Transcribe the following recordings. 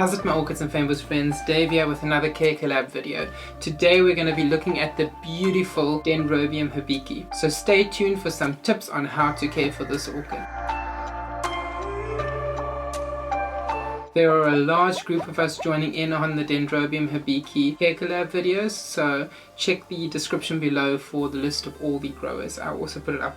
How's it my Orchids and Fynbos friends, Dave here with another CareCollab video. Today we're going to be looking at the beautiful Dendrobium Hibiki. So stay tuned for some tips on how to care for this orchid. There are a large group of us joining in on the Dendrobium Hibiki CareCollab videos, so check the description below for the list of all the growers. I'll also put it up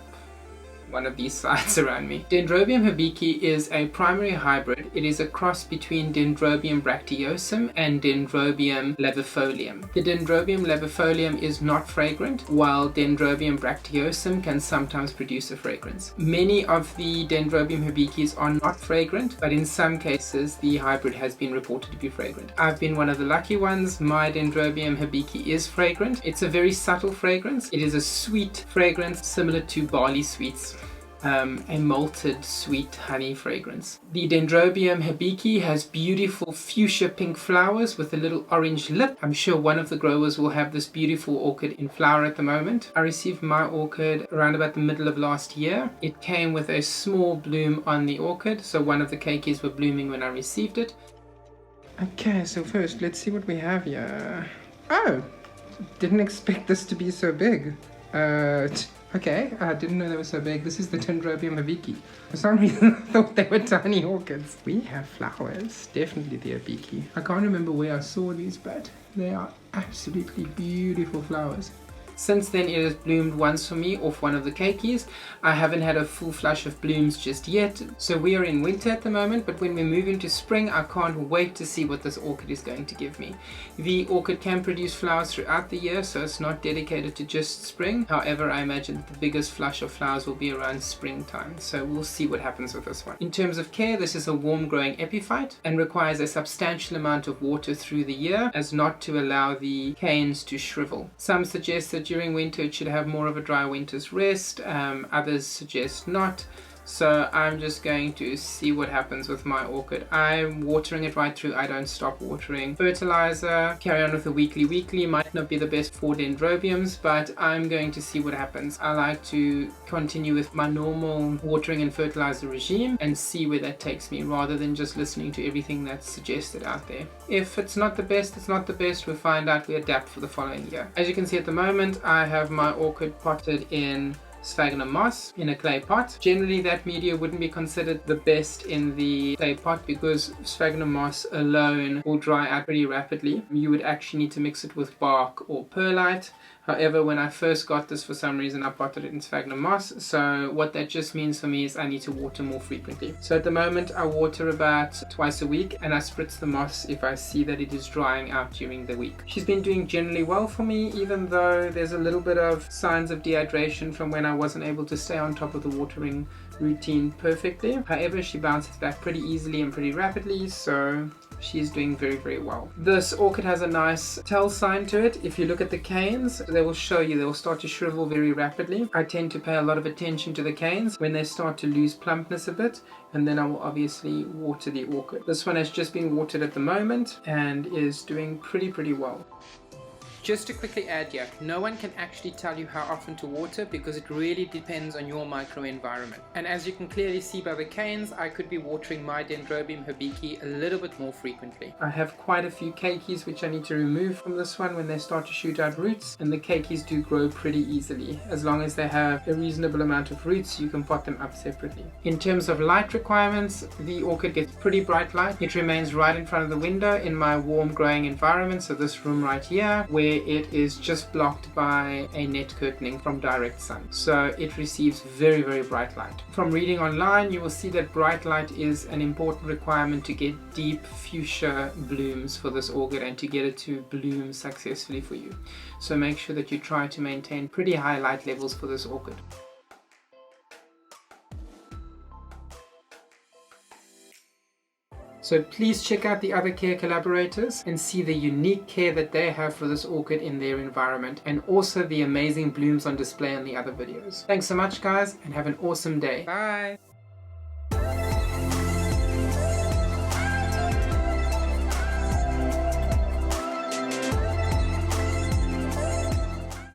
one of these sites around me. Dendrobium Hibiki is a primary hybrid. It is a cross between Dendrobium bracteosum and Dendrobium laevifolium. The Dendrobium laevifolium is not fragrant, while Dendrobium bracteosum can sometimes produce a fragrance. Many of the Dendrobium Hibikis are not fragrant, but in some cases the hybrid has been reported to be fragrant. I've been one of the lucky ones. My Dendrobium Hibiki is fragrant. It's a very subtle fragrance. It is a sweet fragrance similar to barley sweets. A malted sweet honey fragrance. The Dendrobium Hibiki has beautiful fuchsia pink flowers with a little orange lip. I'm sure one of the growers will have this beautiful orchid in flower at the moment. I received my orchid around about the middle of last year. It came with a small bloom on the orchid, so one of the Keikis were blooming when I received it. Okay, so first let's see what we have here. Oh! Didn't expect this to be so big. Okay, I didn't know they were so big. This is the Dendrobium Hibiki. For some reason I thought they were tiny orchids. We have flowers, definitely the Hibiki. I can't remember where I saw these, but they are absolutely beautiful flowers. Since then it has bloomed once for me off one of the Keikis. I haven't had a full flush of blooms just yet. So we are in winter at the moment, but when we move into spring I can't wait to see what this orchid is going to give me. The orchid can produce flowers throughout the year, so it's not dedicated to just spring. However, I imagine that the biggest flush of flowers will be around springtime, so we'll see what happens with this one. In terms of care, this is a warm growing epiphyte and requires a substantial amount of water through the year as not to allow the canes to shrivel. Some suggest that during winter it should have more of a dry winter's rest, others suggest not. So I'm just going to see what happens with my orchid. I'm watering it right through. I don't stop watering. Fertilizer, carry on with the weekly. Might not be the best for dendrobiums, but I'm going to see what happens. I like to continue with my normal watering and fertilizer regime and see where that takes me, rather than just listening to everything that's suggested out there. If it's not the best, it's not the best. We'll find out, we adapt for the following year. As you can see at the moment, I have my orchid potted in sphagnum moss in a clay pot. Generally that media wouldn't be considered the best in the clay pot because sphagnum moss alone will dry out pretty rapidly. You would actually need to mix it with bark or perlite. However, when I first got this, for some reason I potted it in sphagnum moss, so what that just means for me is I need to water more frequently. So at the moment I water about twice a week and I spritz the moss if I see that it is drying out during the week. She's been doing generally well for me, even though there's a little bit of signs of dehydration from when I wasn't able to stay on top of the watering routine perfectly. However, she bounces back pretty easily and pretty rapidly, so she's doing very well. This orchid has a nice tell sign to it. If you look at the canes, they will show you, they will start to shrivel very rapidly. I tend to pay a lot of attention to the canes when they start to lose plumpness a bit, and then I will obviously water the orchid. This one has just been watered at the moment and is doing pretty well. Just to quickly add here, no one can actually tell you how often to water because it really depends on your microenvironment. And as you can clearly see by the canes, I could be watering my Dendrobium Hibiki a little bit more frequently. I have quite a few Keikis which I need to remove from this one when they start to shoot out roots, and the Keikis do grow pretty easily. As long as they have a reasonable amount of roots, you can pot them up separately. In terms of light requirements, the orchid gets pretty bright light. It remains right in front of the window in my warm growing environment, so this room right here, where it is just blocked by a net curtaining from direct sun, so it receives very bright light. From reading online, you will see that bright light is an important requirement to get deep fuchsia blooms for this orchid and to get it to bloom successfully for you. So make sure that you try to maintain pretty high light levels for this orchid. So please check out the other care collaborators and see the unique care that they have for this orchid in their environment, and also the amazing blooms on display in the other videos. Thanks so much guys, and have an awesome day. Bye!